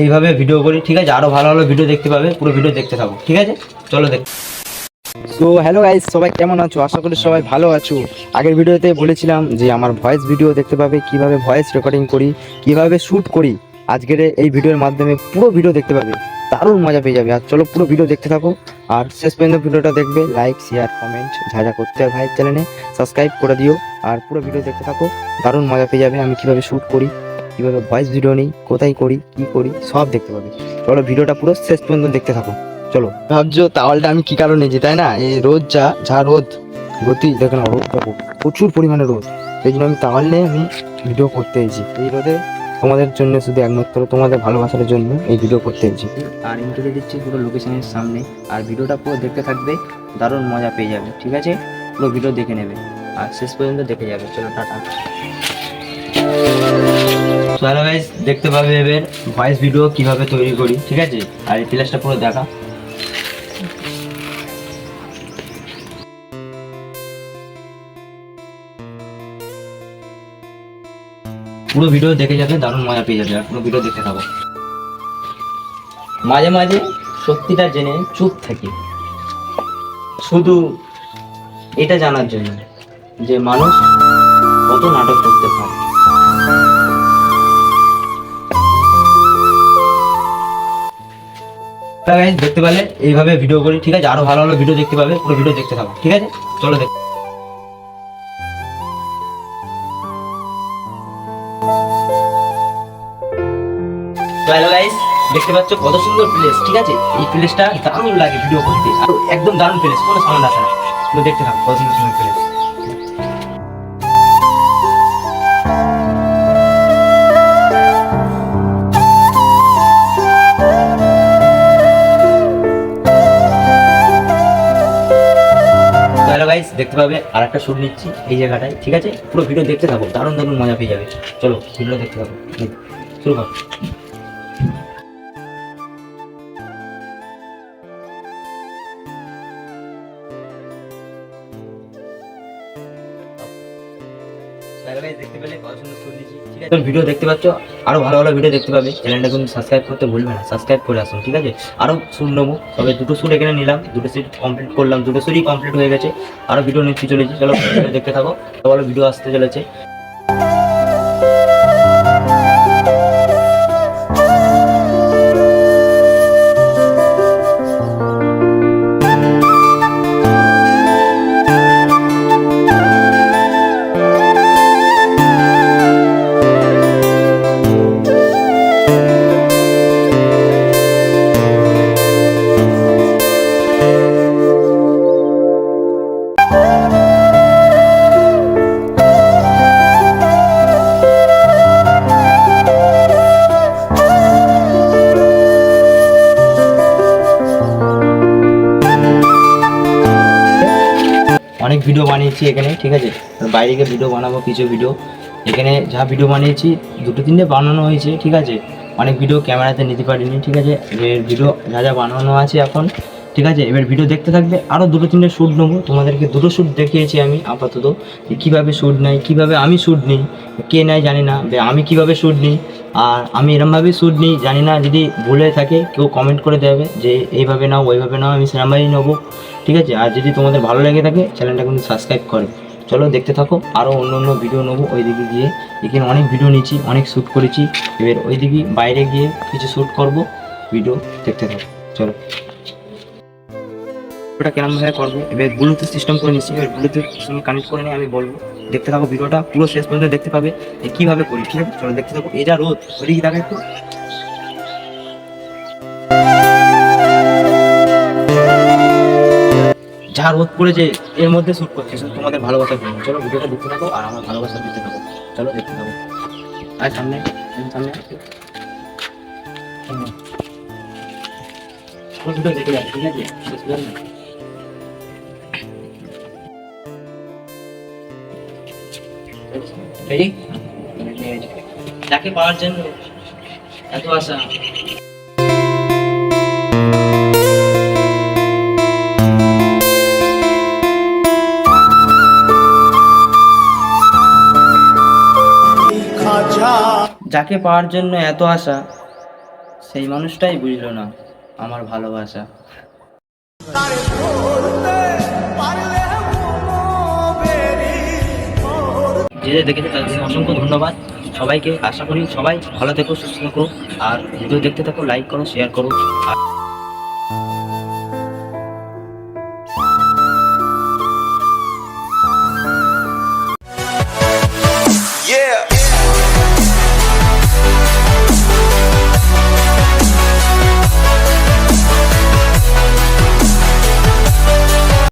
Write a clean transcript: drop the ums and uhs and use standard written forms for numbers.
এইভাবে ভিডিও করি, ঠিক আছে? আরও ভালো ভালো ভিডিও দেখতে পাবে, পুরো ভিডিও দেখতে থাকো, ঠিক আছে? চলো দেখ। সো হ্যালো গাইস, সবাই কেমন আছো? আশা করি সবাই ভালো আছো। আগের ভিডিওতে বলেছিলাম যে আমার ভয়েস ভিডিও দেখতে পাবে, কিভাবে ভয়েস রেকর্ডিং করি, কিভাবে শ্যুট করি। আজকের এই ভিডিওর মাধ্যমে পুরো ভিডিও দেখতে পাবে, দারুণ মজা পেয়ে যাবে। আর চলো পুরো ভিডিও দেখতে থাকো, আর শেষ পর্যন্ত ভিডিওটা দেখবে। লাইক, শেয়ার, কমেন্ট যা যা করতে হয় ভাইয়ের চ্যানেলে সাবস্ক্রাইব করে দিও। আর পুরো ভিডিও দেখতে থাকো, দারুণ মজা পেয়ে যাবে। আমি কিভাবে শ্যুট করি, কিভাবে ভয়েস ভিডিও নিই, কোথায় করি, কি করি, সব দেখতে পাবে। চলো ভিডিওটা পুরো শেষ পর্যন্ত দেখতে থাকো। চলো। ভাবছো তাওয়ালটা আমি কি কারণে নিয়েছি, তাই না? এই রোদ যা রোদ গতি দেখো না, রোদ দেখো, প্রচুর পরিমাণে রোদ। সেই জন্য আমি তাওয়াল নিয়ে আমি ভিডিও করতে এসেছি। এই রোদে তোমাদের জন্য, শুধু একমাত্র তোমাদের ভালোবাসার জন্য এই ভিডিও করতে এসেছি। আর ইন্টারভিউ দিচ্ছি পুরো লোকেশনের সামনে, আর ভিডিওটা পুরো দেখতে থাকবে, দারুণ মজা পেয়ে যাবে, ঠিক আছে? পুরো ভিডিও দেখে নেবে আর শেষ পর্যন্ত দেখে যাবে। চলো টাটা। হ্যালো গাইস, দেখতে পাবে এবার ভয়েস ভিডিও কিভাবে তৈরি করি, ঠিক আছে? আর এই প্লেসটা পুরো দেখা। পুরো ভিডিও দেখে যাবে, দারুণ মজা পেয়ে যাবে। আর পুরো ভিডিও দেখতে থাকো। মাঝে মাঝে সত্যিটা জেনে চুপ থাকি, শুধু এটা জানার জন্য যে মানুষ কত নাটক করতে পারে। দেখতে পেলে এইভাবে ভিডিও করি, ঠিক আছে? আরো ভালো ভালো ভিডিও দেখতে পাবে, পুরো ভিডিও দেখতে থাকো, ঠিক আছে? চলো দেখ। হ্যালো গাইস, দেখতে পাচ্ছ কত সুন্দর প্লেস, ঠিক আছে? এই প্লেসটা দারুণ লাগে ভিডিও করতে, আর একদম দারুণ প্লেস, কোনো সাউন্ড আসে না। তো দেখতে থাকো কত সুন্দর সুন্দর প্লেস। হ্যালো গাইস, দেখতে পাবে আর একটা শুট নিচ্ছি এই জায়গাটায়, ঠিক আছে? পুরো ভিডিও দেখতে থাকো, দারুণ দারুণ মজা পেয়ে যাবে। চলো ভিডিও দেখতে থাকো, শুরু করো। দেখতে পেলে কত সুন্দর শুট নিচ্ছি, ঠিক আছে? ভিডিও দেখতে পাচ্ছ, আরো ভালো ভালো ভিডিও দেখতে পাবে। চ্যানেলটা কিন্তু সাবস্ক্রাইব করতে ভুলবে না, সাবস্ক্রাইব করে আসুন, ঠিক আছে? আরো শুট নেবো, তবে দুটো শুট এখানে নিলাম, দুটো শুট কমপ্লিট করলাম, দুটো শুটই কমপ্লিট হয়ে গেছে। আরো ভিডিও নিচ্ছি চলেছি, চলো দেখতে থাকো। ভালো ভিডিও আসতে চলেছে। অনেক ভিডিও বানিয়েছি এখানে, ঠিক আছে? বাইরে গিয়ে ভিডিও বানাবো, কিছু ভিডিও এখানে যা ভিডিও বানিয়েছি দুটো তিনটে বানানো হয়েছে, ঠিক আছে? অনেক ভিডিও ক্যামেরাতে নিতে পারিনি, ঠিক আছে? এবার ভিডিও যা যা বানানো আছে এখন, ঠিক আছে? এবার ভিডিও দেখতে থাকবে, আরও দুটো তিনটে শ্যুট নেবো। তোমাদেরকে দুটো শ্যুট দেখিয়েছি আমি আপাতত, যে কীভাবে শ্যুট নেই, কীভাবে আমি শ্যুট নিই, কে নেয় জানি না, আমি কীভাবে শ্যুট নিই। আর আমি এরমভাবেই শ্যুট নিই, জানি না, যদি ভুলে থাকে কেউ কমেন্ট করে দেবে যে এইভাবে নাও ওইভাবে নাও, আমি সেরমভাবেই নেবো, ঠিক আছে? আর যদি তোমাদের ভালো লেগে থাকে চ্যানেলটা কিন্তু সাবস্ক্রাইব করো। চলো দেখতে থাকো, আরও অন্য অন্য ভিডিও নেবো। ওই দিকে গিয়ে এখানে অনেক ভিডিও নিয়েছি, অনেক শ্যুট করেছি। এবার ওই দিকে বাইরে গিয়ে কিছু শ্যুট করবো, ভিডিও দেখতে থাকো। চলো ওটা কেরমভাবে করবো, এবার ব্লুটুথ সিস্টেম করে নিচ্ছি, এবার ব্লুটুথ সঙ্গে কানেক্ট করে নিয়ে আমি বলবো। দেখতে থাকো, ভিডিওটা পুরো শেষ পর্যন্ত দেখতে পাবে কীভাবে করি, ঠিক আছে? চলো দেখতে থাকো। এই যা রোদ, ওইদিকে দেখা একটু, যা রোদ পড়েছে এর মধ্যে শ্যুট করছি, শুধু তোমাদের ভালোবাসার জন্য। চলো ভিডিওটা দেখতে থাকো আর আমার ভালোবাসা দিতে থাকো। চলো দেখতে থাকো। আর সামনে সামনে ভিডিও দেখে যাবে, ঠিক আছে? রেডি? যাকে পাওয়ার জন্য এত আশা, যাকে পাওয়ার জন্য এত আশা, সেই মানুষটাই বুঝলো না আমার ভালোবাসা। যে যে দেখেছে তাদের অসংখ্য ধন্যবাদ সবাইকে। আশা করি সবাই ভালো থেকো, সুস্থ থেকো, আর ভিডিও দেখতে থাকো, লাইক করো, শেয়ার করো। Yeah.